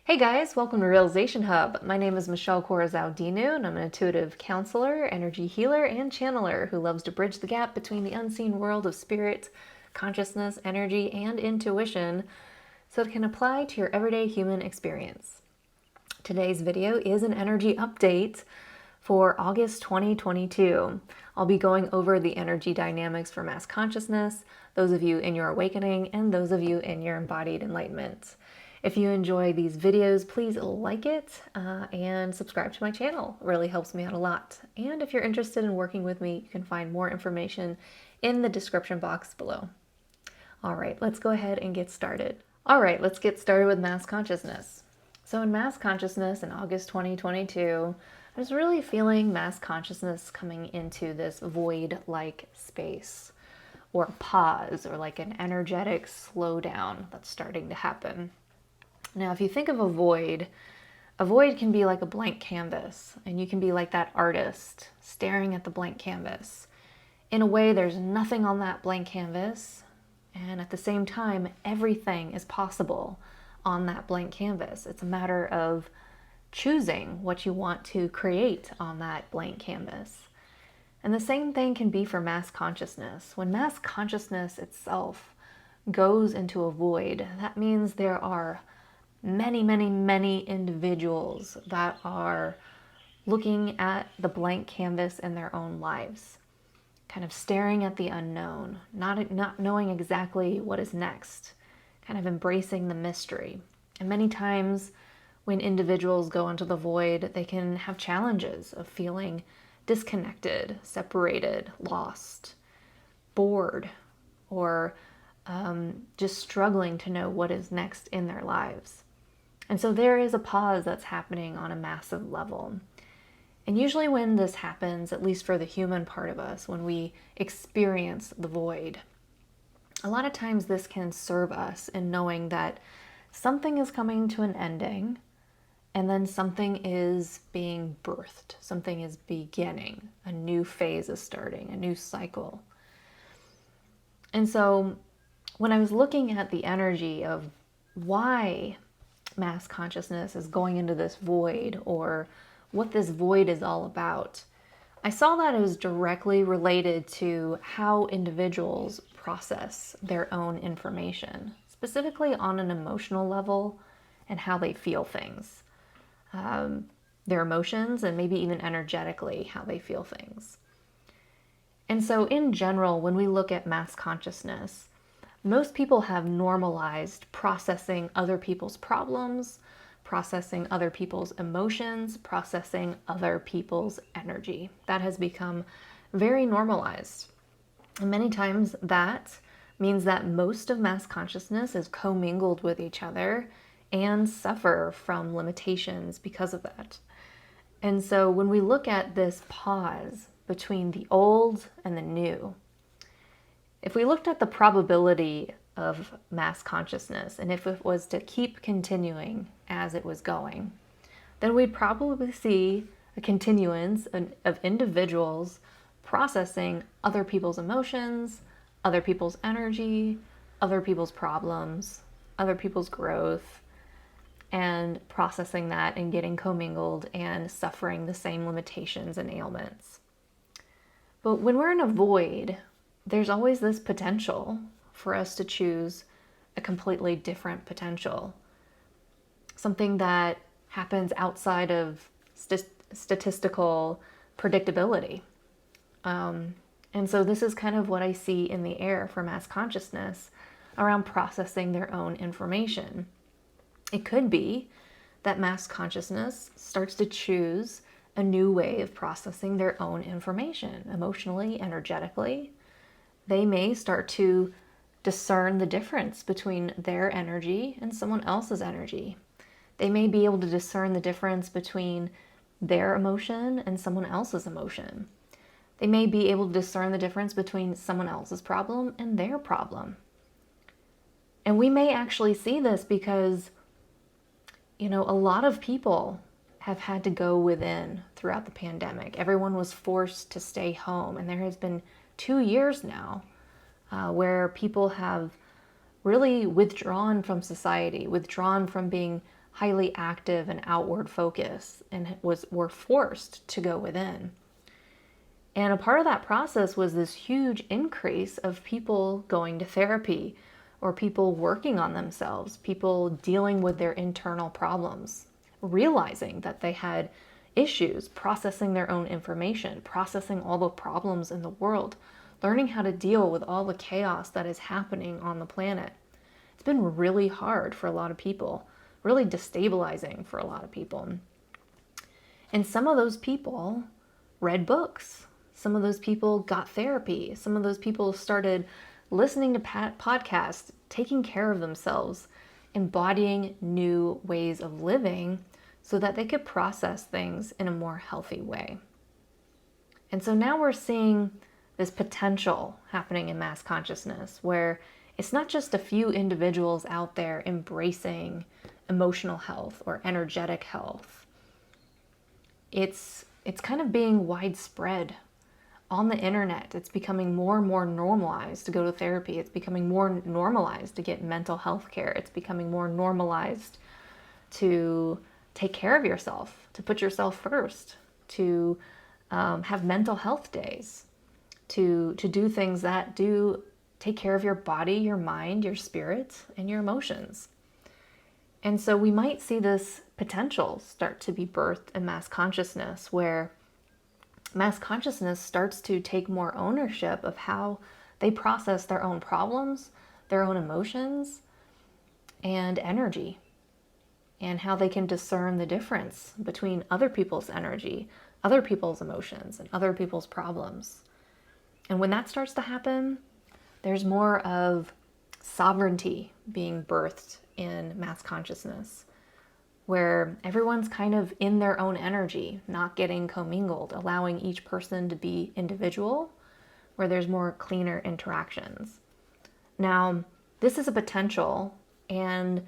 Hey guys, welcome to Realization Hub. My name is Michelle Corazao-Dinu, and I'm an intuitive counselor, energy healer, and channeler who loves to bridge the gap between the unseen world of spirit, consciousness, energy, and intuition so it can apply to your everyday human experience. Today's video is an energy update for August 2022. I'll be going over the energy dynamics for mass consciousness, those of you in your awakening, and those of you in your embodied enlightenment. If you enjoy these videos, please like it and subscribe to my channel. It really helps me out a lot. And if you're interested in working with me, you can find more information in the description box below. All right, let's go ahead and get started. All right, let's get started with mass consciousness. So in mass consciousness in August 2022, I was really feeling mass consciousness coming into this void-like space or pause or like an energetic slowdown that's starting to happen. Now, if you think of a void can be like a blank canvas, and you can be like that artist staring at the blank canvas. In a way, there's nothing on that blank canvas, and at the same time, everything is possible on that blank canvas. It's a matter of choosing what you want to create on that blank canvas. And the same thing can be for mass consciousness. When mass consciousness itself goes into a void, that means there are many individuals that are looking at the blank canvas in their own lives, kind of staring at the unknown, not knowing exactly what is next, kind of embracing the mystery. And many times when individuals go into the void, they can have challenges of feeling disconnected, separated, lost, bored, or just struggling to know what is next in their lives. And so there is a pause that's happening on a massive level. And usually when this happens, at least for the human part of us, when we experience the void, a lot of times this can serve us in knowing that something is coming to an ending, and then something is being birthed, something is beginning, a new phase is starting, a new cycle. And so when I was looking at the energy of why mass consciousness is going into this void, or what this void is all about, I saw that it was directly related to how individuals process their own information, specifically on an emotional level and how they feel things, their emotions, and maybe even energetically how they feel things. And so in general, when we look at mass consciousness, most people have normalized processing other people's problems, processing other people's emotions, processing other people's energy. That has become very normalized. And many times that means that most of mass consciousness is commingled with each other and suffer from limitations because of that. And so when we look at this pause between the old and the new, if we looked at the probability of mass consciousness, and if it was to keep continuing as it was going, then we'd probably see a continuance of individuals processing other people's emotions, other people's energy, other people's problems, other people's growth, and processing that and getting commingled and suffering the same limitations and ailments. But when we're in a void, there's always this potential for us to choose a completely different potential, something that happens outside of statistical predictability. And so this is kind of what I see in the air for mass consciousness around processing their own information. It could be that mass consciousness starts to choose a new way of processing their own information, emotionally, energetically. They may start to discern the difference between their energy and someone else's energy. They may be able to discern the difference between their emotion and someone else's emotion. They may be able to discern the difference between someone else's problem and their problem. And we may actually see this because, a lot of people have had to go within throughout the pandemic. Everyone was forced to stay home, and there has been 2 years now where people have really withdrawn from society, withdrawn from being highly active and outward focused, and were forced to go within. And a part of that process was this huge increase of people going to therapy, or people working on themselves, people dealing with their internal problems, realizing that they had issues, processing their own information, processing all the problems in the world, learning how to deal with all the chaos that is happening on the planet. It's been really hard for a lot of people, really destabilizing for a lot of people. And some of those people read books. Some of those people got therapy. Some of those people started listening to podcasts, taking care of themselves, embodying new ways of living so that they could process things in a more healthy way. And so now we're seeing this potential happening in mass consciousness, where it's not just a few individuals out there embracing emotional health or energetic health. It's kind of being widespread on the internet. It's becoming more and more normalized to go to therapy. It's becoming more normalized to get mental health care. It's becoming more normalized to take care of yourself, to put yourself first, to have mental health days, to do things that do take care of your body, your mind, your spirit, and your emotions. And so we might see this potential start to be birthed in mass consciousness, where mass consciousness starts to take more ownership of how they process their own problems, their own emotions, and energy, and how they can discern the difference between other people's energy, other people's emotions, and other people's problems. And when that starts to happen, there's more of sovereignty being birthed in mass consciousness, where everyone's kind of in their own energy, not getting commingled, allowing each person to be individual, where there's more cleaner interactions. Now, this is a potential, and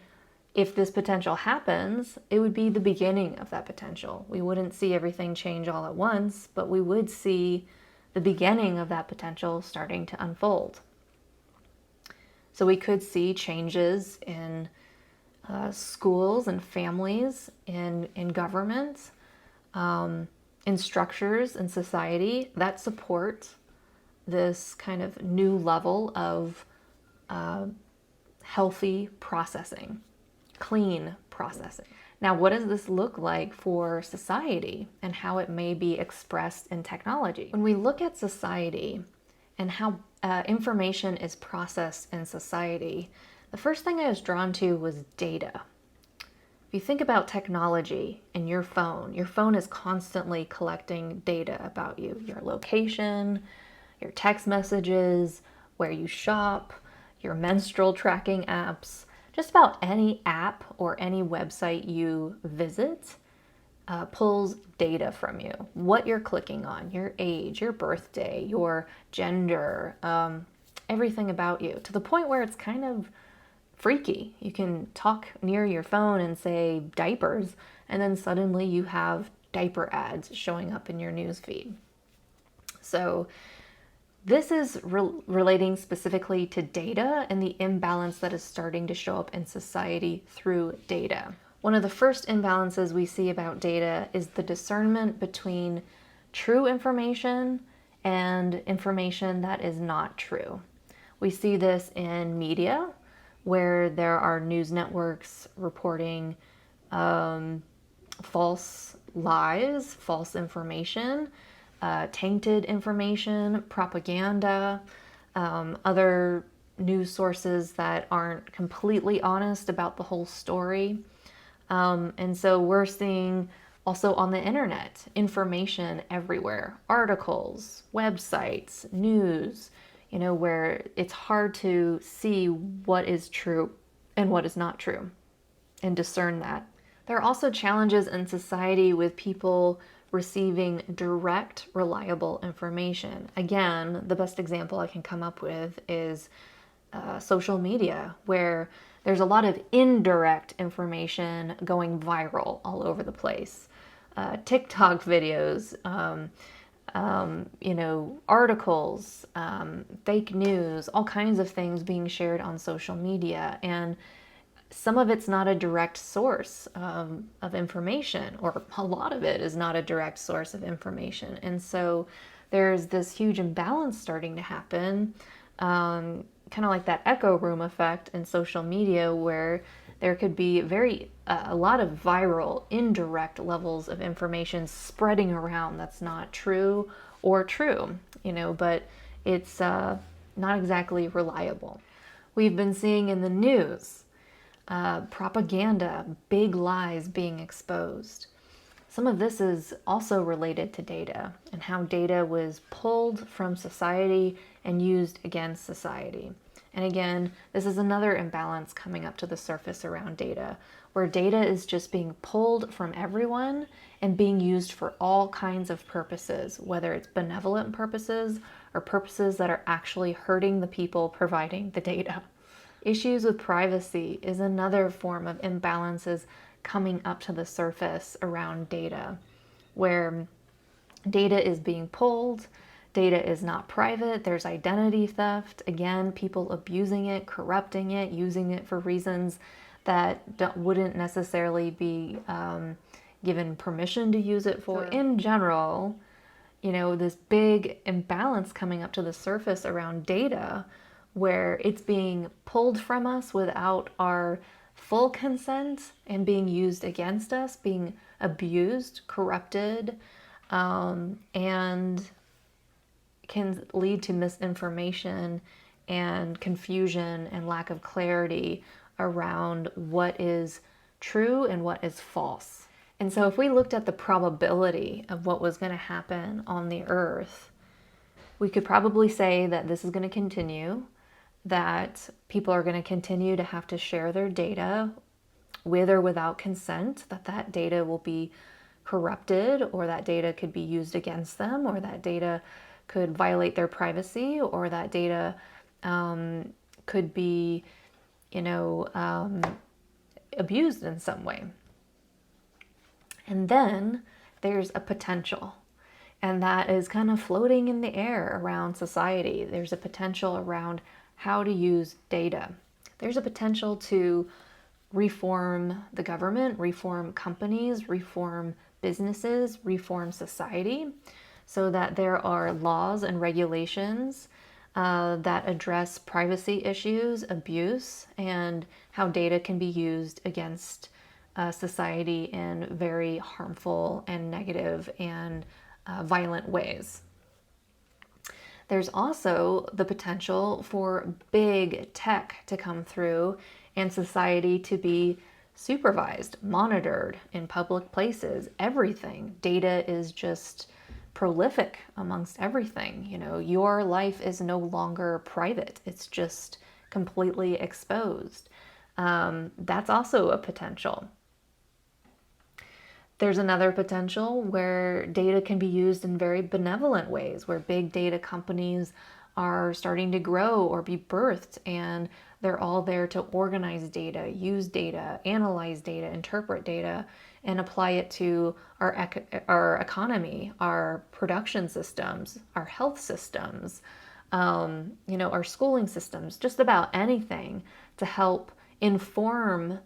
if this potential happens, it would be the beginning of that potential. We wouldn't see everything change all at once, but we would see the beginning of that potential starting to unfold. So we could see changes in schools and families, in government, in structures in society that support this kind of new level of healthy processing, clean processing. Now, what does this look like for society and how it may be expressed in technology? When we look at society and how information is processed in society, the first thing I was drawn to was data. If you think about technology and your phone is constantly collecting data about you, your location, your text messages, where you shop, your menstrual tracking apps. Just about any app or any website you visit pulls data from you. What you're clicking on, your age, your birthday, your gender, everything about you, to the point where it's kind of freaky. You can talk near your phone and say diapers, and then suddenly you have diaper ads showing up in your news feed. So this is relating specifically to data and the imbalance that is starting to show up in society through data. One of the first imbalances we see about data is the discernment between true information and information that is not true. We see this in media, where there are news networks reporting false lies, false information, tainted information, propaganda, other news sources that aren't completely honest about the whole story. And so we're seeing also on the internet, information everywhere, articles, websites, news, where it's hard to see what is true and what is not true and discern that. There are also challenges in society with people receiving direct, reliable information. Again, the best example I can come up with is social media, where there's a lot of indirect information going viral all over the place. TikTok videos, articles, fake news, all kinds of things being shared on social media. And some of it's not a direct source of information, or a lot of it is not a direct source of information. And so there's this huge imbalance starting to happen, kind of like that echo room effect in social media, where there could be a lot of viral, indirect levels of information spreading around that's not true or true, but it's not exactly reliable. We've been seeing in the news propaganda, big lies being exposed. Some of this is also related to data and how data was pulled from society and used against society. And again, this is another imbalance coming up to the surface around data, where data is just being pulled from everyone and being used for all kinds of purposes, whether it's benevolent purposes or purposes that are actually hurting the people providing the data. Issues with privacy is another form of imbalances coming up to the surface around data, where data is being pulled, data is not private, there's identity theft, again, people abusing it, corrupting it, using it for reasons that wouldn't necessarily be given permission to use it for. In general, this big imbalance coming up to the surface around data, where it's being pulled from us without our full consent and being used against us, being abused, corrupted, and can lead to misinformation and confusion and lack of clarity around what is true and what is false. And so if we looked at the probability of what was going to happen on the earth, we could probably say that this is going to continue, that people are going to continue to have to share their data with or without consent, that data will be corrupted, or that data could be used against them, or that data could violate their privacy, or that data could be, abused in some way. And then there's a potential, and that is kind of floating in the air around society. There's a potential around how to use data. There's a potential to reform the government, reform companies, reform businesses, reform society, so that there are laws and regulations that address privacy issues, abuse, and how data can be used against society in very harmful and negative and violent ways. There's also the potential for big tech to come through and society to be supervised, monitored in public places, everything. Data is just prolific amongst everything. Your life is no longer private. It's just completely exposed. That's also a potential. There's another potential where data can be used in very benevolent ways, where big data companies are starting to grow or be birthed, and they're all there to organize data, use data, analyze data, interpret data, and apply it to our economy, our production systems, our health systems, our schooling systems, just about anything to help inform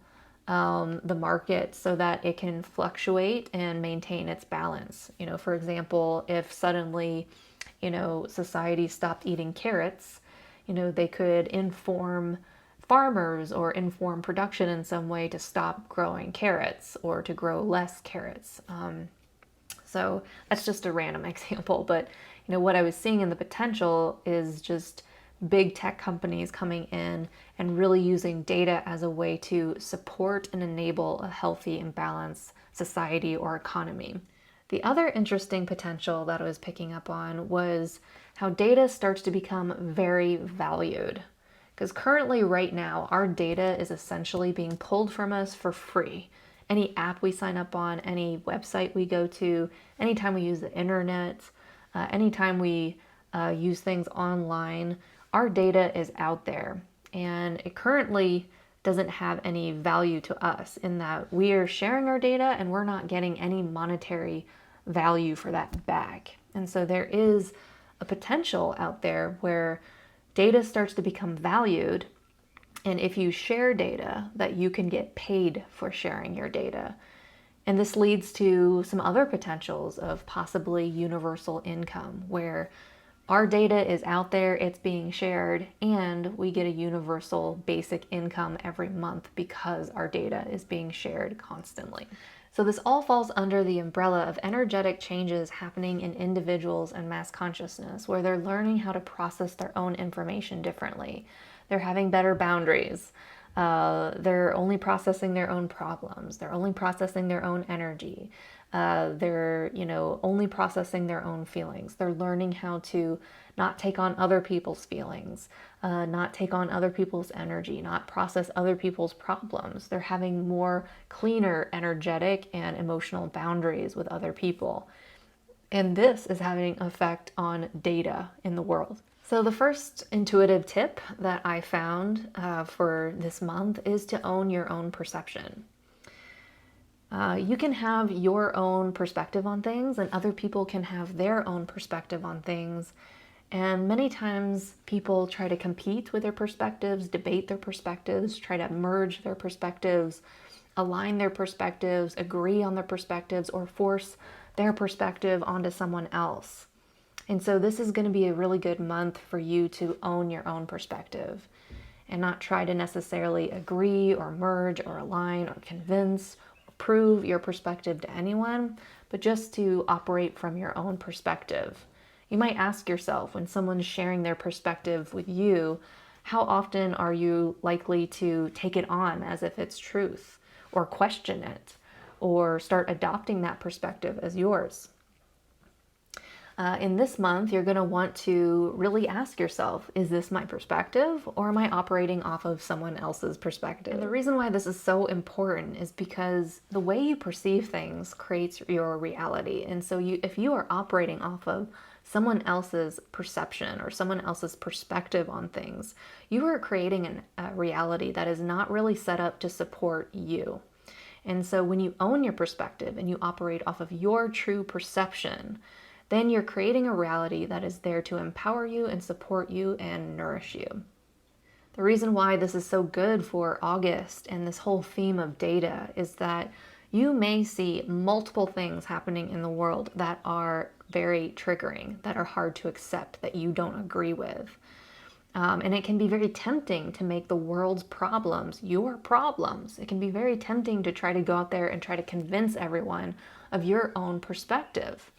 the market so that it can fluctuate and maintain its balance. For example, if suddenly, society stopped eating carrots, they could inform farmers or inform production in some way to stop growing carrots or to grow less carrots. So that's just a random example, but what I was seeing in the potential is just big tech companies coming in and really using data as a way to support and enable a healthy and balanced society or economy. The other interesting potential that I was picking up on was how data starts to become very valued. Because currently, right now, our data is essentially being pulled from us for free. Any app we sign up on, any website we go to, anytime we use the internet, anytime we use things online, our data is out there, and it currently doesn't have any value to us in that we are sharing our data and we're not getting any monetary value for that back. And so there is a potential out there where data starts to become valued, And if you share data, that you can get paid for sharing your data. And this leads to some other potentials of possibly universal income, where our data is out there, it's being shared, and we get a universal basic income every month because our data is being shared constantly. So this all falls under the umbrella of energetic changes happening in individuals and mass consciousness, where they're learning how to process their own information differently. They're having better boundaries. They're only processing their own problems. They're only processing their own energy. They're, only processing their own feelings. They're learning how to not take on other people's feelings, not take on other people's energy, not process other people's problems. They're having more cleaner energetic and emotional boundaries with other people. And this is having an effect on data in the world. So the first intuitive tip that I found for this month is to own your own perception. You can have your own perspective on things, and other people can have their own perspective on things. And many times people try to compete with their perspectives, debate their perspectives, try to merge their perspectives, align their perspectives, agree on their perspectives, or force their perspective onto someone else. And so this is going to be a really good month for you to own your own perspective and not try to necessarily agree or merge or align or convince or prove your perspective to anyone, but just to operate from your own perspective. You might ask yourself, when someone's sharing their perspective with you, how often are you likely to take it on as if it's truth, or question it, or start adopting that perspective as yours? In this month, you're going to want to really ask yourself, is this my perspective, or am I operating off of someone else's perspective? And the reason why this is so important is because the way you perceive things creates your reality. And so if you are operating off of someone else's perception or someone else's perspective on things, you are creating a reality that is not really set up to support you. And so when you own your perspective and you operate off of your true perception, then you're creating a reality that is there to empower you and support you and nourish you. The reason why this is so good for August and this whole theme of data is that you may see multiple things happening in the world that are very triggering, that are hard to accept, that you don't agree with. And it can be very tempting to make the world's problems your problems. It can be very tempting to try to go out there and try to convince everyone of your own perspective.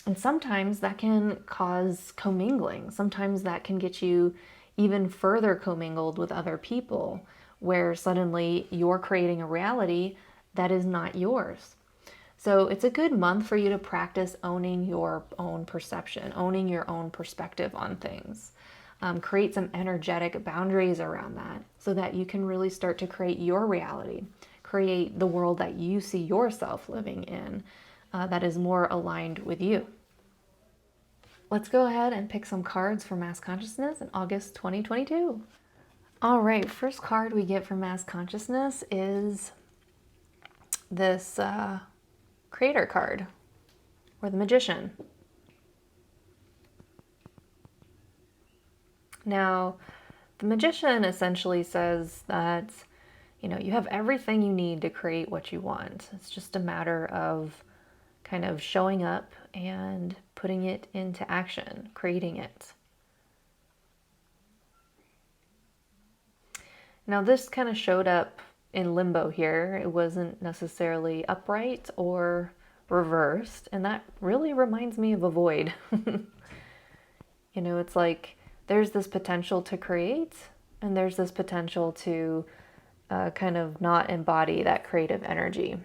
And sometimes that can cause commingling. Sometimes that can get you even further commingled with other people, where suddenly you're creating a reality that is not yours. So it's a good month for you to practice owning your own perception, owning your own perspective on things. Create some energetic boundaries around that so that you can really start to create your reality, create the world that you see yourself living in, that is more aligned with you. Let's go ahead and pick some cards for Mass Consciousness in August 2022. All right, first card we get for Mass Consciousness is this Creator card, or the Magician. Now, the Magician essentially says that, you have everything you need to create what you want. It's just a matter of kind of showing up and putting it into action, creating it. Now this kind of showed up in limbo here. It wasn't necessarily upright or reversed, and that really reminds me of a void. It's like there's this potential to create, and there's this potential to kind of not embody that creative energy.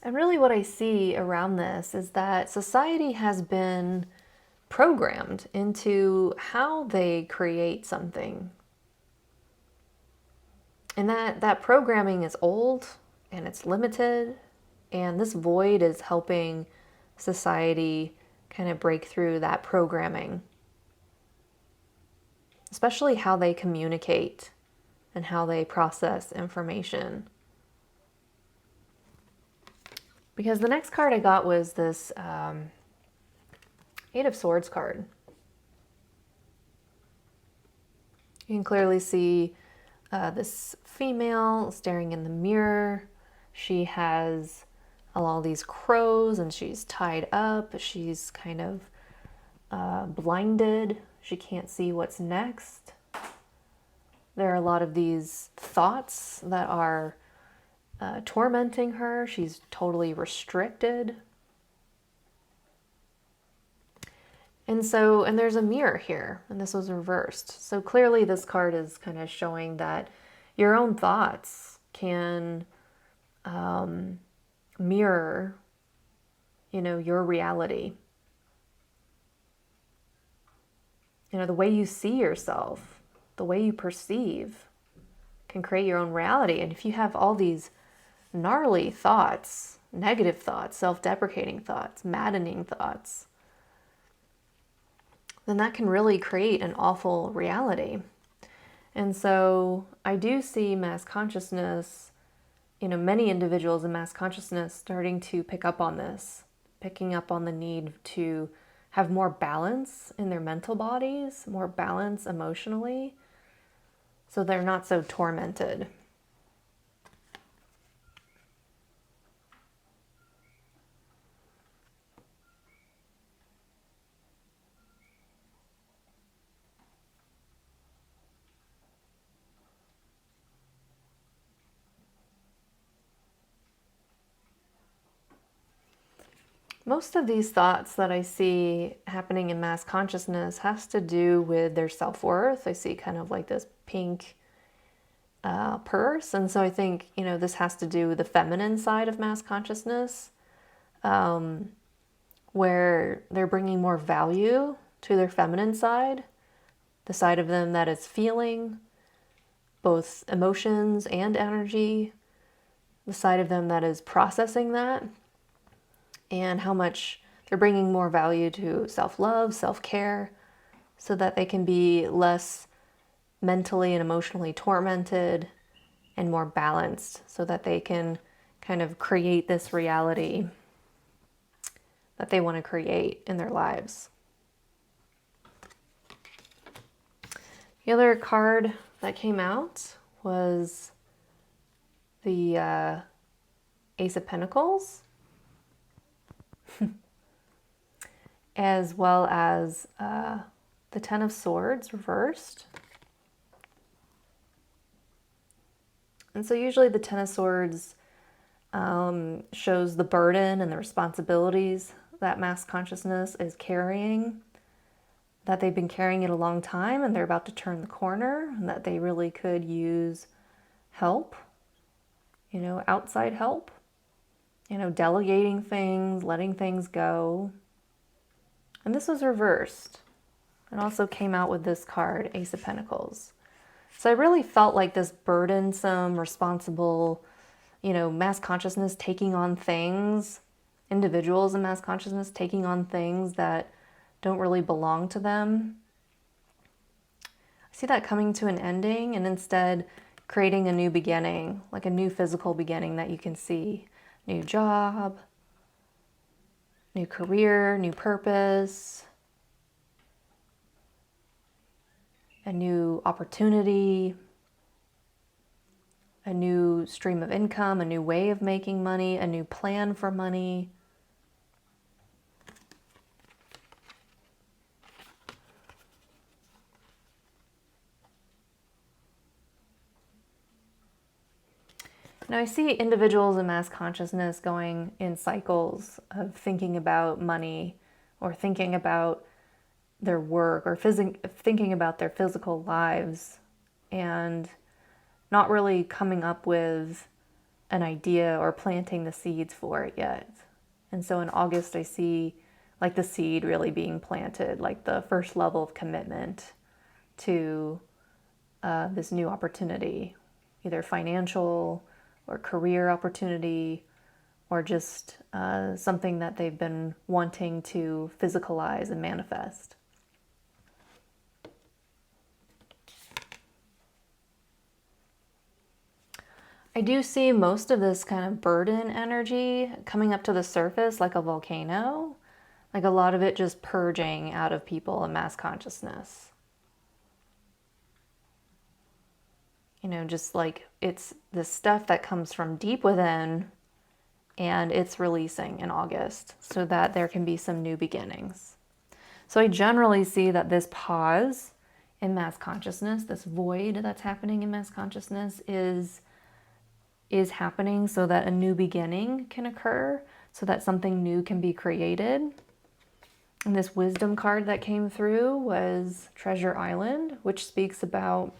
And really what I see around this is that society has been programmed into how they create something. And that programming is old and it's limited, and this void is helping society kind of break through that programming. Especially how they communicate and how they process information. Because the next card I got was this Eight of Swords card. You can clearly see this female staring in the mirror. She has all these crows and she's tied up. She's kind of blinded. She can't see what's next. There are a lot of these thoughts that are tormenting her. She's totally restricted. And there's a mirror here, and this was reversed. So clearly this card is kind of showing that your own thoughts can mirror, your reality. The way you see yourself, the way you perceive can create your own reality. And if you have all these gnarly thoughts, negative thoughts, self-deprecating thoughts, maddening thoughts, then that can really create an awful reality. And so I do see mass consciousness, many individuals in mass consciousness starting to pick up on this, picking up on the need to have more balance in their mental bodies, more balance emotionally, so they're not so tormented. Most of these thoughts that I see happening in mass consciousness has to do with their self-worth. I see kind of like this pink purse. And so I think, this has to do with the feminine side of mass consciousness, where they're bringing more value to their feminine side, the side of them that is feeling both emotions and energy, the side of them that is processing that, and how much they're bringing more value to self-love, self-care, so that they can be less mentally and emotionally tormented and more balanced, so that they can kind of create this reality that they want to create in their lives. The other card that came out was the Ace of Pentacles, as well as the Ten of Swords reversed. And so usually the Ten of Swords shows the burden and the responsibilities that mass consciousness is carrying, that they've been carrying it a long time and they're about to turn the corner, and that they really could use help, outside help, delegating things, letting things go. And this was reversed. It also came out with this card, Ace of Pentacles. So I really felt like this burdensome, responsible, mass consciousness taking on things, individuals in mass consciousness taking on things that don't really belong to them. I see that coming to an ending, and instead creating a new beginning, like a new physical beginning that you can see. New job, new career, new purpose, a new opportunity, a new stream of income, a new way of making money, a new plan for money. Now I see individuals in mass consciousness going in cycles of thinking about money, or thinking about their work, or thinking about their physical lives, and not really coming up with an idea or planting the seeds for it yet. And so in August I see like the seed really being planted, like the first level of commitment to this new opportunity, either financial or career opportunity, or just something that they've been wanting to physicalize and manifest. I do see most of this kind of burden energy coming up to the surface like a volcano, Like a lot of it just purging out of people in mass consciousness. You know, just like it's the stuff that comes from deep within, and it's releasing in August so that there can be some new beginnings. So I generally see that this pause in mass consciousness, this void that's happening in mass consciousness is happening so that a new beginning can occur, so that something new can be created. And this wisdom card that came through was Treasure Island, which speaks about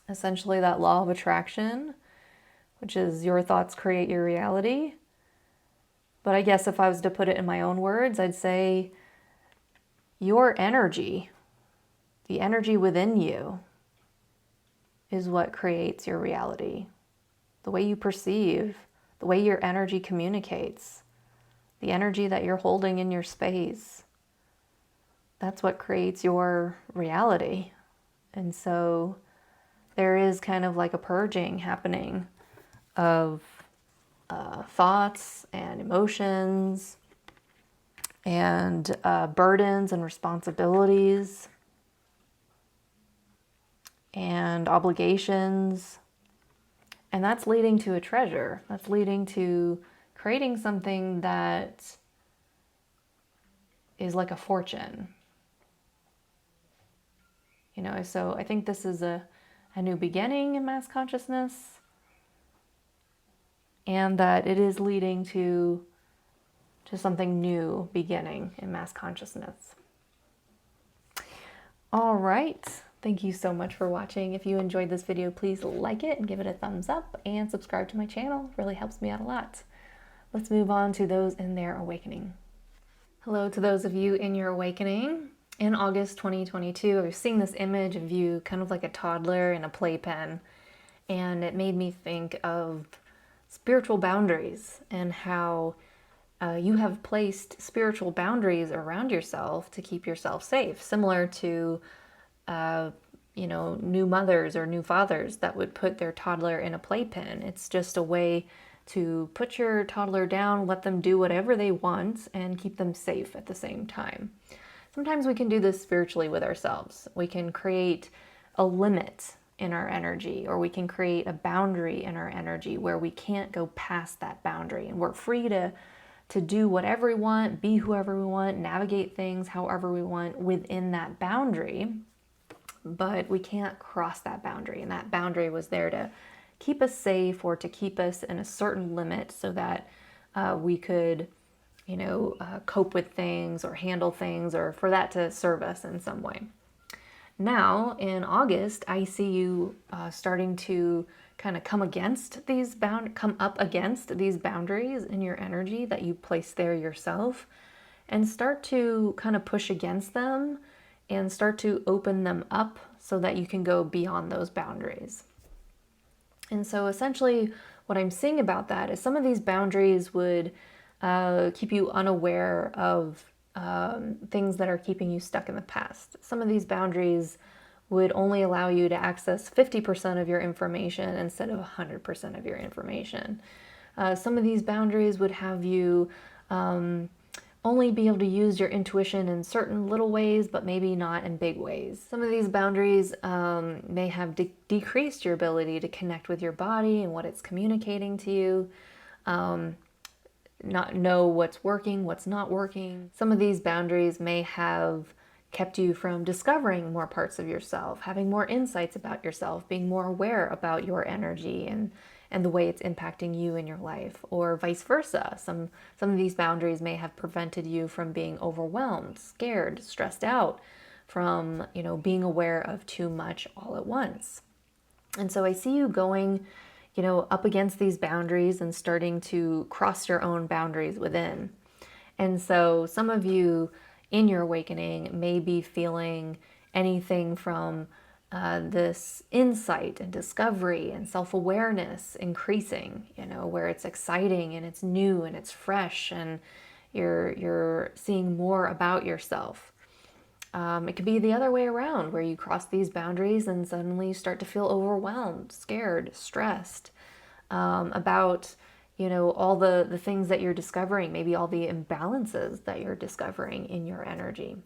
essentially that law of attraction, which is your thoughts create your reality. But I guess if I was to put it in my own words, I'd say your energy, the energy within you, is what creates your reality. The way you perceive, the way your energy communicates, the energy that you're holding in your space, that's what creates your reality. And so there is kind of like a purging happening of thoughts and emotions and burdens and responsibilities and obligations. And that's leading to a treasure. That's leading to creating something that is like a fortune. You know, so I think this is a new beginning in mass consciousness, and that it is leading to something new beginning in mass consciousness. All right. Thank you so much for watching. If you enjoyed this video, please like it and give it a thumbs up and subscribe to my channel. It really helps me out a lot. Let's move on to those in their awakening. Hello to those of you in your awakening. In August 2022, I was seeing this image of you kind of like a toddler in a playpen, and it made me think of spiritual boundaries and how you have placed spiritual boundaries around yourself to keep yourself safe, similar to you know, new mothers or new fathers that would put their toddler in a playpen. It's just a way to put your toddler down, let them do whatever they want, and keep them safe at the same time. Sometimes we can do this spiritually with ourselves. We can create a limit in our energy, or we can create a boundary in our energy where we can't go past that boundary, and we're free to do whatever we want, be whoever we want, navigate things however we want within that boundary. But we can't cross that boundary, and that boundary was there to keep us safe or to keep us in a certain limit so that we could, you know, cope with things or handle things, or for that to serve us in some way. Now in August, I see you starting to kind of come up against these boundaries in your energy that you place there yourself, and start to kind of push against them and start to open them up so that you can go beyond those boundaries. And so essentially what I'm seeing about that is some of these boundaries would keep you unaware of things that are keeping you stuck in the past. Some of these boundaries would only allow you to access 50% of your information instead of 100% of your information. Some of these boundaries would have you only be able to use your intuition in certain little ways, but maybe not in big ways. Some of these boundaries may have decreased your ability to connect with your body and what it's communicating to you, not know what's working, what's not working. Some of these boundaries may have kept you from discovering more parts of yourself, having more insights about yourself, being more aware about your energy and the way it's impacting you in your life, or vice versa. Some of these boundaries may have prevented you from being overwhelmed, scared, stressed out, from, you know, being aware of too much all at once. And so I see you going, you know, up against these boundaries and starting to cross your own boundaries within. And so some of you in your awakening may be feeling anything from this insight and discovery and self-awareness increasing, you know, where it's exciting and it's new and it's fresh and you're seeing more about yourself. It could be the other way around, where you cross these boundaries and suddenly you start to feel overwhelmed, scared, stressed about, all the things that you're discovering, maybe all the imbalances that you're discovering in your energy.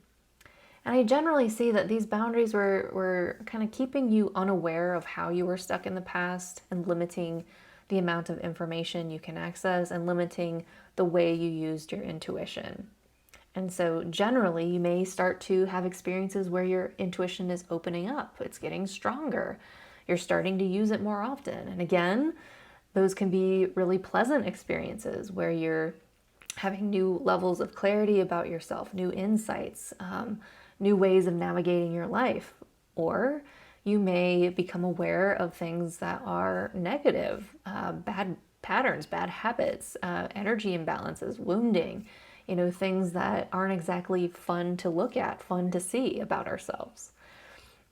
And I generally see that these boundaries were kind of keeping you unaware of how you were stuck in the past and limiting the amount of information you can access and limiting the way you used your intuition. And so generally, you may start to have experiences where your intuition is opening up. It's getting stronger. You're starting to use it more often. And again, those can be really pleasant experiences where you're having new levels of clarity about yourself, new insights, new ways of navigating your life. Or you may become aware of things that are negative, bad patterns, bad habits, energy imbalances, wounding, things that aren't exactly fun to look at, fun to see about ourselves.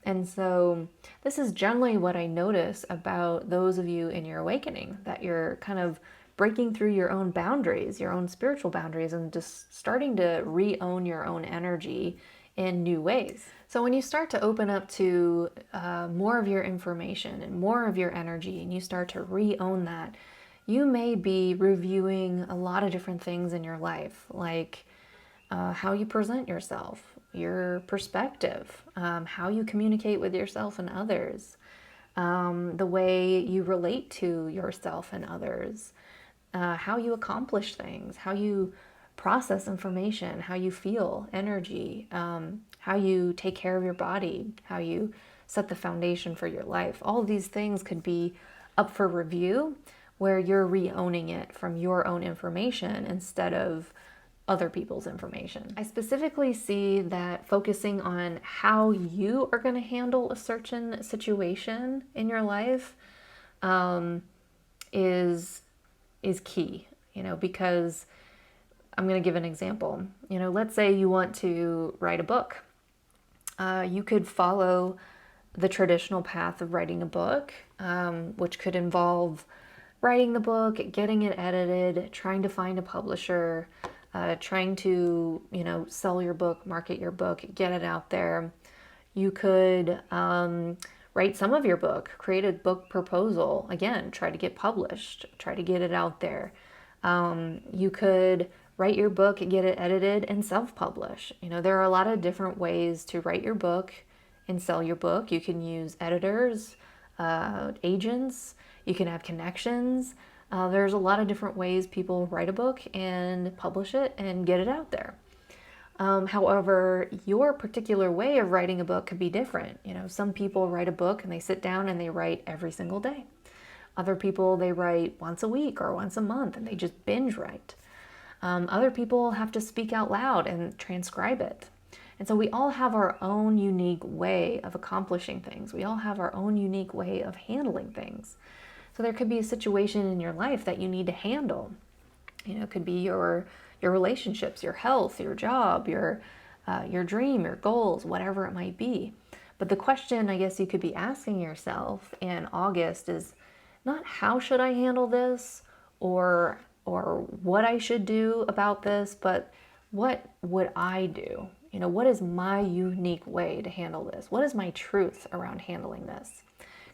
And so this is generally what I notice about those of you in your awakening, that you're kind of breaking through your own boundaries, your own spiritual boundaries, and just starting to re-own your own energy in new ways. So when you start to open up to more of your information and more of your energy, and you start to re-own that, you may be reviewing a lot of different things in your life, like how you present yourself, your perspective, how you communicate with yourself and others, the way you relate to yourself and others, how you accomplish things, how you process information, how you feel energy, how you take care of your body, how you set the foundation for your life. All of these things could be up for review, where you're re-owning it from your own information instead of other people's information. I specifically see that focusing on how you are going to handle a certain situation in your life is key, because I'm going to give an example. Let's say you want to write a book. You could follow the traditional path of writing a book, which could involve writing the book, getting it edited, trying to find a publisher, trying to, sell your book, market your book, get it out there. You could write some of your book, create a book proposal, again, try to get published, try to get it out there. You could write your book, get it edited, and self-publish. There are a lot of different ways to write your book and sell your book. You can use editors, agents, you can have connections. There's a lot of different ways people write a book and publish it and get it out there. However, your particular way of writing a book could be different. Some people write a book and they sit down and they write every single day. Other people, they write once a week or once a month and they just binge write. Other people have to speak out loud and transcribe it. And so we all have our own unique way of accomplishing things. We all have our own unique way of handling things. So there could be a situation in your life that you need to handle. It could be your relationships, your health, your job, your dream, your goals, whatever it might be. But the question I guess you could be asking yourself in August is not how should I handle this or what I should do about this, but what would I do? What is my unique way to handle this? What is my truth around handling this?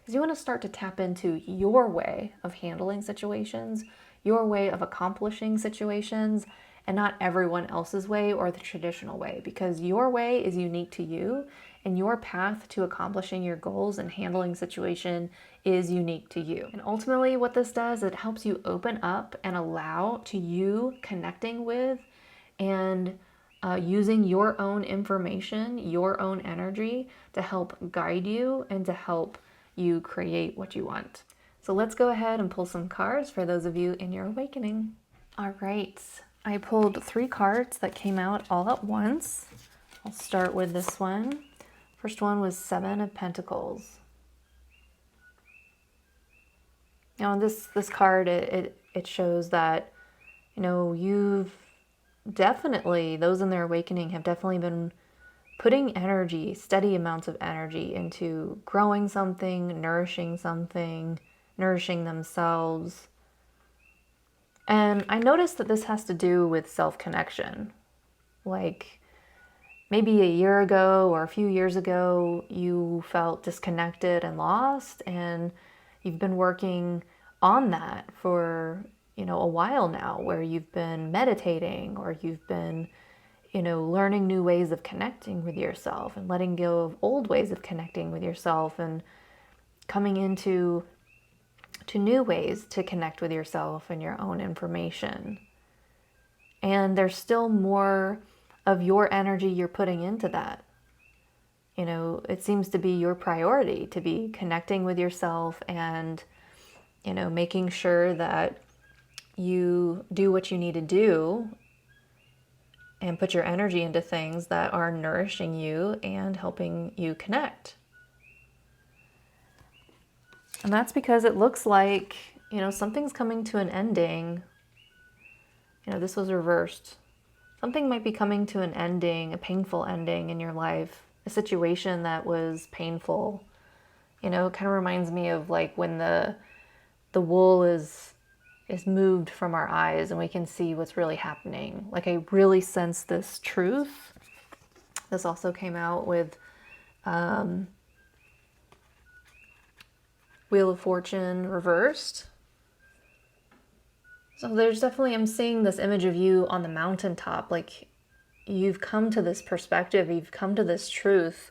Because you want to start to tap into your way of handling situations, your way of accomplishing situations, and not everyone else's way or the traditional way, because your way is unique to you and your path to accomplishing your goals and handling situation is unique to you. And ultimately what this does, it helps you open up and allow to you connecting with and using your own information, your own energy to help guide you and to help you create what you want. So let's go ahead and pull some cards for those of you in your awakening. All right, I pulled 3 cards that came out all at once. I'll start with this one. First one was 7 of Pentacles. Now this card, it shows that, you've definitely, those in their awakening have definitely been putting energy, steady amounts of energy into growing something, nourishing themselves. And I noticed that this has to do with self-connection. Like maybe a year ago or a few years ago, you felt disconnected and lost, and you've been working on that for, a while now, where you've been meditating, or you've been, learning new ways of connecting with yourself and letting go of old ways of connecting with yourself and coming into new ways to connect with yourself and your own information. And there's still more of your energy you're putting into that. It seems to be your priority to be connecting with yourself and, making sure that you do what you need to do and put your energy into things that are nourishing you and helping you connect. And that's because it looks like, something's coming to an ending. This was reversed. Something might be coming to an ending, a painful ending in your life, a situation that was painful. It kind of reminds me of like when the wool is moved from our eyes and we can see what's really happening. Like, I really sense this truth. This also came out with Wheel of Fortune reversed. So there's definitely, I'm seeing this image of you on the mountaintop. Like, you've come to this perspective, you've come to this truth,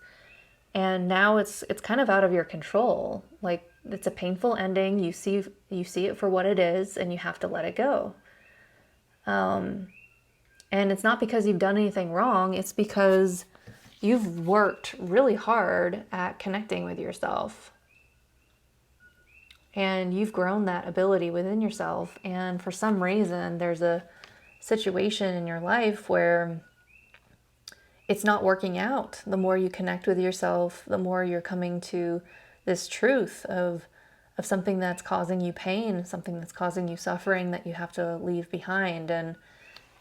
and now it's kind of out of your control. Like, it's a painful ending. You see it for what it is, and you have to let it go. And it's not because you've done anything wrong. It's because you've worked really hard at connecting with yourself. And you've grown that ability within yourself. And for some reason, there's a situation in your life where it's not working out. The more you connect with yourself, the more you're coming to this truth of something that's causing you pain, something that's causing you suffering that you have to leave behind. And,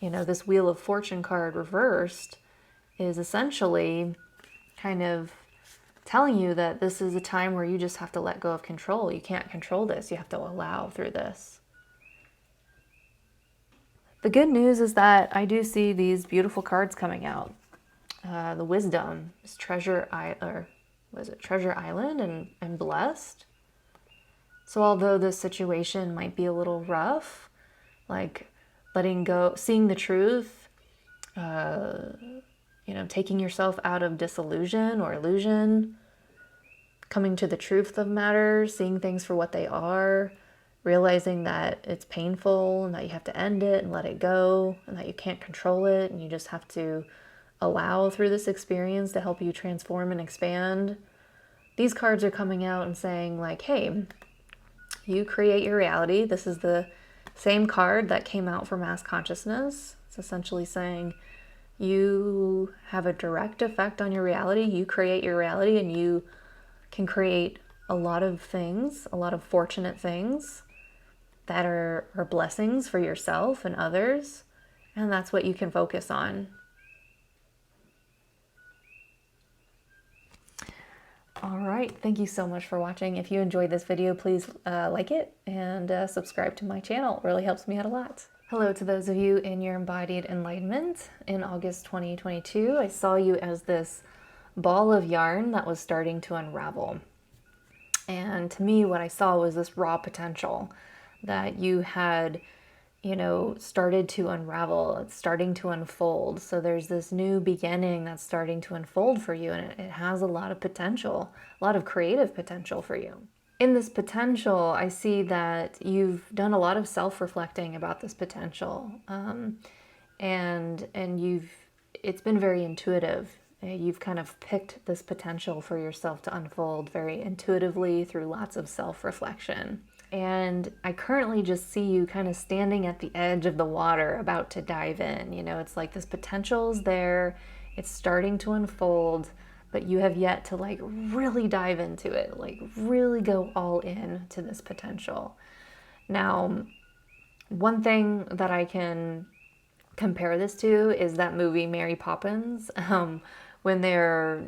this Wheel of Fortune card reversed is essentially kind of telling you that this is a time where you just have to let go of control. You can't control this. You have to allow through this. The good news is that I do see these beautiful cards coming out. The Wisdom is Treasure Island and Blessed. So although this situation might be a little rough, like letting go, seeing the truth, taking yourself out of disillusion or illusion, coming to the truth of matters, seeing things for what they are, realizing that it's painful and that you have to end it and let it go and that you can't control it and you just have to allow through this experience to help you transform and expand. These cards are coming out and saying like, hey, you create your reality. This is the same card that came out for mass consciousness. It's essentially saying you have a direct effect on your reality. You create your reality, and you can create a lot of things, a lot of fortunate things that are blessings for yourself and others. And that's what you can focus on. All right, thank you so much for watching. If you enjoyed this video, please like it and subscribe to my channel. It really helps me out a lot. Hello to those of you in your embodied enlightenment. In August 2022, I saw you as this ball of yarn that was starting to unravel. And to me, what I saw was this raw potential that you had, started to unravel. It's starting to unfold. So there's this new beginning that's starting to unfold for you, and it has a lot of potential, a lot of creative potential for you. In this potential, I see that you've done a lot of self-reflecting about this potential, and it's been very intuitive. You've kind of picked this potential for yourself to unfold very intuitively through lots of self-reflection. And I currently just see you kind of standing at the edge of the water about to dive in. It's like this potential's there, it's starting to unfold, but you have yet to like really dive into it, like really go all in to this potential. Now, one thing that I can compare this to is that movie Mary Poppins, when they're,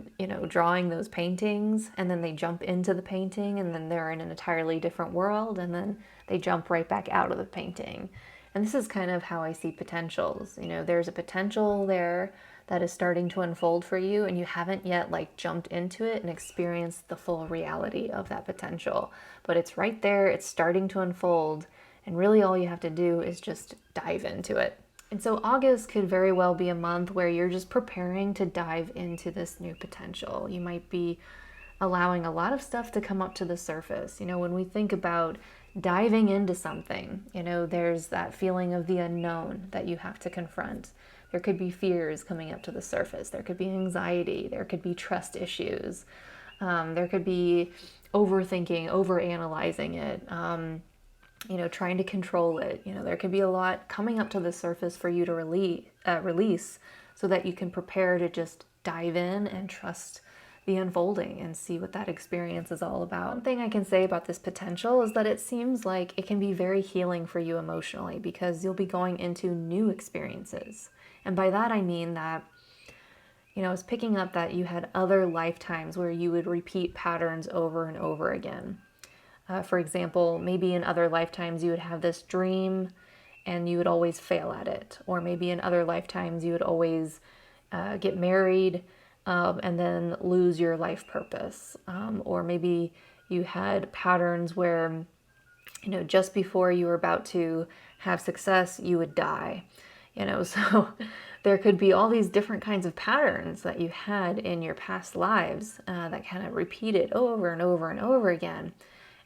drawing those paintings and then they jump into the painting and then they're in an entirely different world and then they jump right back out of the painting. And this is kind of how I see potentials. There's a potential there that is starting to unfold for you, and you haven't yet like jumped into it and experienced the full reality of that potential. But it's right there, it's starting to unfold, And really all you have to do is just dive into it. And so August could very well be a month where you're just preparing to dive into this new potential. You might be allowing a lot of stuff to come up to the surface. When we think about diving into something, there's that feeling of the unknown that you have to confront. There could be fears coming up to the surface. There could be anxiety. There could be trust issues. There could be overthinking, overanalyzing it, trying to control it. There could be a lot coming up to the surface for you to release so that you can prepare to just dive in and trust the unfolding and see what that experience is all about. One thing I can say about this potential is that it seems like it can be very healing for you emotionally because you'll be going into new experiences. And by that I mean that, I was picking up that you had other lifetimes where you would repeat patterns over and over again. For example, maybe in other lifetimes you would have this dream and you would always fail at it. Or maybe in other lifetimes you would always get married and then lose your life purpose. Or maybe you had patterns where, just before you were about to have success, you would die. So there could be all these different kinds of patterns that you had in your past lives that kind of repeated over and over and over again.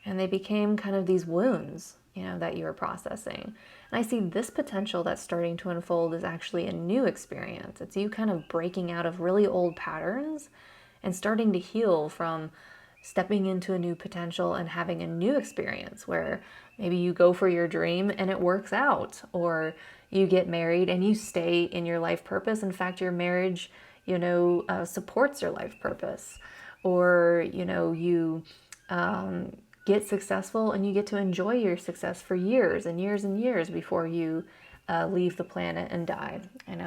And they became kind of these wounds, that you were processing. And I see this potential that's starting to unfold is actually a new experience. It's you kind of breaking out of really old patterns and starting to heal from stepping into a new potential and having a new experience where maybe you go for your dream and it works out, or you get married and you stay in your life purpose. In fact, your marriage, supports your life purpose, or, you get successful and you get to enjoy your success for years and years and years before you leave the planet and die.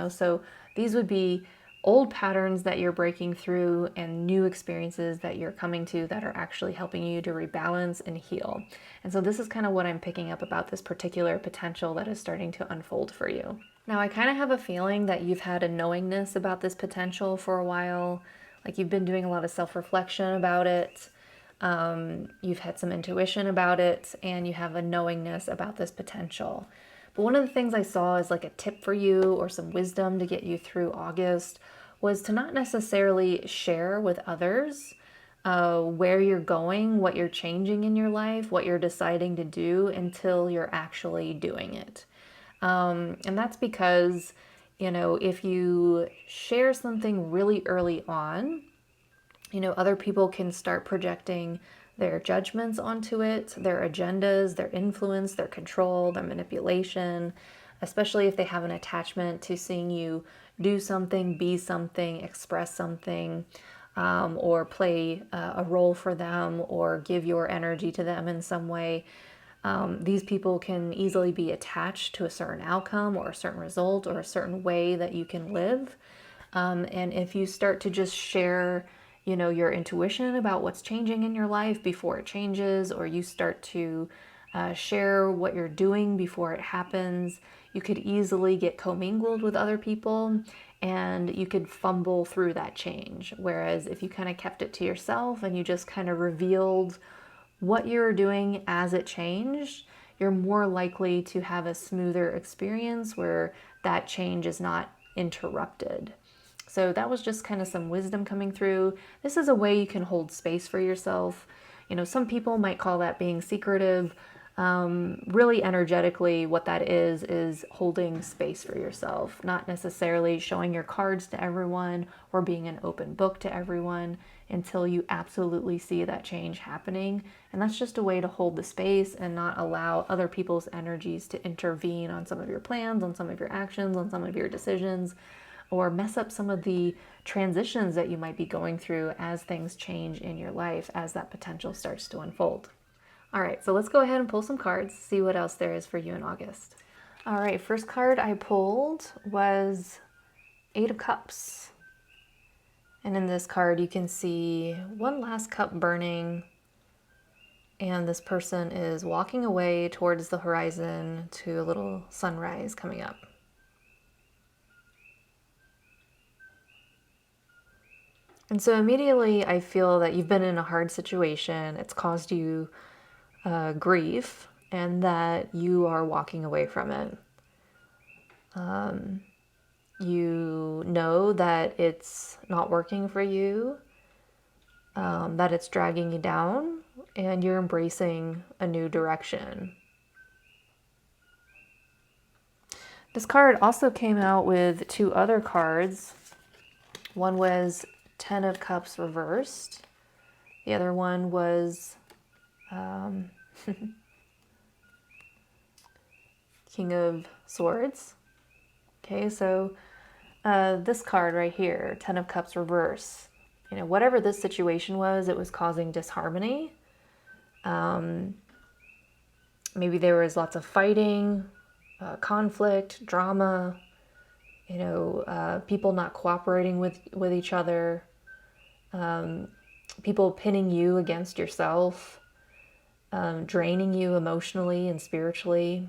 So these would be old patterns that you're breaking through and new experiences that you're coming to that are actually helping you to rebalance and heal. And so this is kind of what I'm picking up about this particular potential that is starting to unfold for you. Now, I kind of have a feeling that you've had a knowingness about this potential for a while. Like you've been doing a lot of self-reflection about it. You've had some intuition about it, and you have a knowingness about this potential. But one of the things I saw as like a tip for you or some wisdom to get you through August was to not necessarily share with others where you're going, what you're changing in your life, what you're deciding to do until you're actually doing it. And that's because, if you share something really early on, other people can start projecting their judgments onto it, their agendas, their influence, their control, their manipulation, especially if they have an attachment to seeing you do something, be something, express something, or play a role for them or give your energy to them in some way. These people can easily be attached to a certain outcome or a certain result or a certain way that you can live. And if you start to just share your intuition about what's changing in your life before it changes, or you start to share what you're doing before it happens, you could easily get commingled with other people and you could fumble through that change. Whereas if you kind of kept it to yourself and you just kind of revealed what you're doing as it changed, you're more likely to have a smoother experience where that change is not interrupted. So that was just kind of some wisdom coming through. This is a way you can hold space for yourself. Some people might call that being secretive. Really energetically, what that is holding space for yourself, not necessarily showing your cards to everyone or being an open book to everyone until you absolutely see that change happening. And that's just a way to hold the space and not allow other people's energies to intervene on some of your plans, on some of your actions, on some of your decisions, or mess up some of the transitions that you might be going through as things change in your life, as that potential starts to unfold. All right, so let's go ahead and pull some cards, see what else there is for you in August. All right, first card I pulled was Eight of Cups. And in this card, you can see one last cup burning, and this person is walking away towards the horizon to a little sunrise coming up. And so immediately I feel that you've been in a hard situation. It's caused you grief. and that you are walking away from it. You know that it's not working for you, that it's dragging you down, and you're embracing a new direction. This card also came out with two other cards. One was Ten of Cups reversed. The other one was King of Swords. Okay, so this card right here, Ten of Cups reverse. You know, whatever this situation was, it was causing disharmony. Maybe there was lots of fighting, conflict, drama, you know, people not cooperating with each other, people pinning you against yourself, draining you emotionally and spiritually.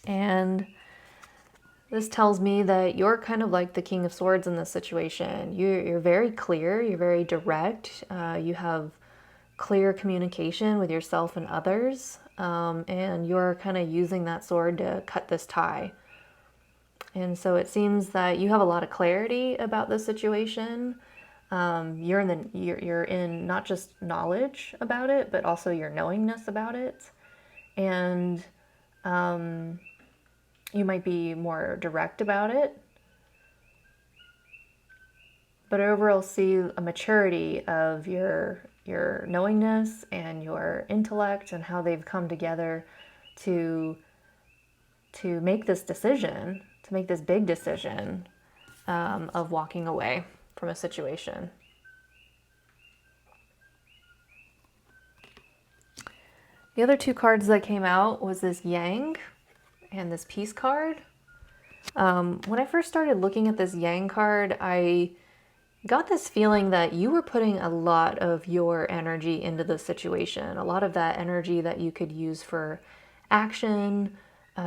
And this tells me that you're kind of like the King of Swords in this situation. You're very clear, you're very direct, you have clear communication with yourself and others, and you're kind of using that sword to cut this tie. And so it seems that you have a lot of clarity about this situation. You're in not just knowledge about it, but also your knowingness about it. And you might be more direct about it. But overall, see a maturity of your knowingness and your intellect and how they've come together to make this decision, to make this big decision of walking away from a situation. The other two cards that came out was this Yang and this Peace card. When I first started looking at this Yang card, I got this feeling that you were putting a lot of your energy into the situation, a lot of that energy that you could use for action,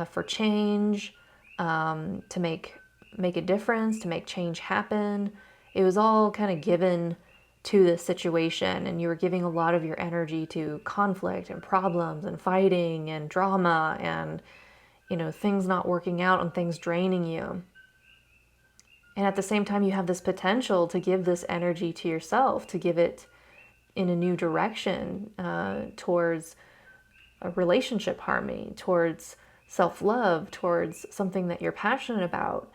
for change, to make a difference, to make change happen. It was all kind of given to this situation, and you were giving a lot of your energy to conflict and problems and fighting and drama and, you know, things not working out and things draining you. And at the same time, you have this potential to give this energy to yourself, to give it in a new direction, towards a relationship harmony, towards self-love, towards something that you're passionate about.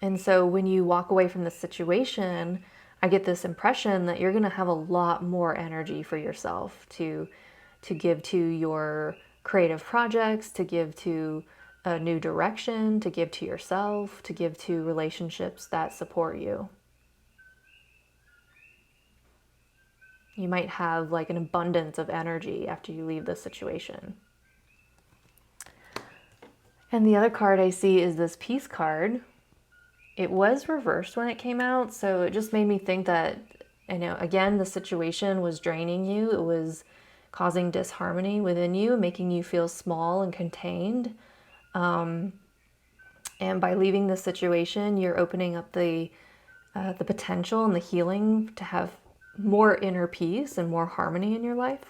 And so when you walk away from the situation, I get this impression that you're going to have a lot more energy for yourself to give to your creative projects, to give to a new direction, to give to yourself, to give to relationships that support you. You might have like an abundance of energy after you leave this situation. And the other card I see is this Peace card. It was reversed when it came out, so it just made me think that, you know, again, the situation was draining you. It was causing disharmony within you, making you feel small and contained. And by leaving this situation, you're opening up the potential and the healing to have more inner peace and more harmony in your life.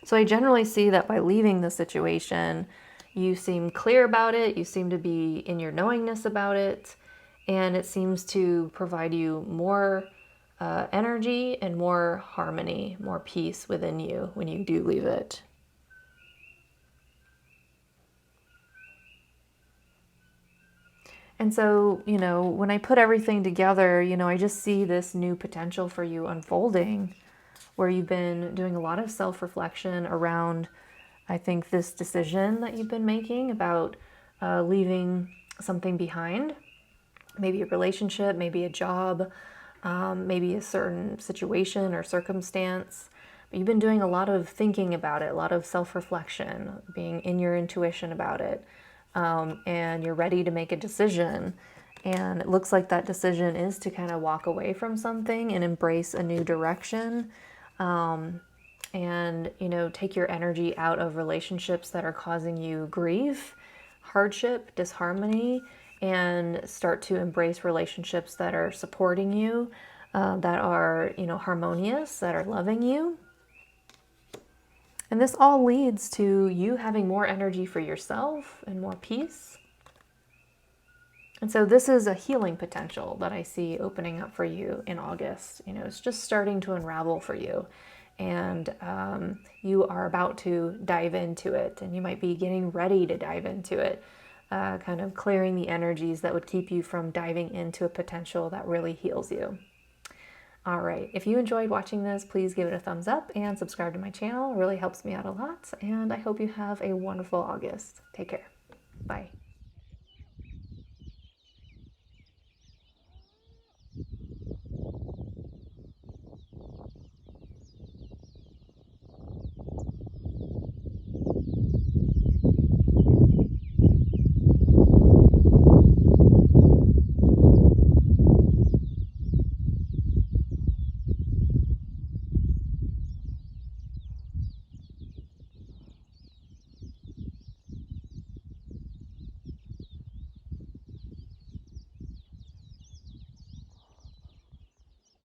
So I generally see that by leaving the situation, you seem clear about it, you seem to be in your knowingness about it, and it seems to provide you more energy and more harmony, more peace within you when you do leave it. And so, you know, when I put everything together, you know, I just see this new potential for you unfolding, where you've been doing a lot of self-reflection around, I think, this decision that you've been making about leaving something behind, maybe a relationship, maybe a job, maybe a certain situation or circumstance. But you've been doing a lot of thinking about it, a lot of self-reflection, being in your intuition about it. And you're ready to make a decision. And it looks like that decision is to kind of walk away from something and embrace a new direction. And, you know, take your energy out of relationships that are causing you grief, hardship, disharmony, and start to embrace relationships that are supporting you, that are, harmonious, that are loving you. And this all leads to you having more energy for yourself and more peace. And so this is a healing potential that I see opening up for you in August. It's just starting to unravel for you. And you are about to dive into it. And you might be getting ready to dive into it. Kind of clearing the energies that would keep you from diving into a potential that really heals you. All right, if you enjoyed watching this, please give it a thumbs up and subscribe to my channel. It really helps me out a lot. And I hope you have a wonderful August. Take care. Bye.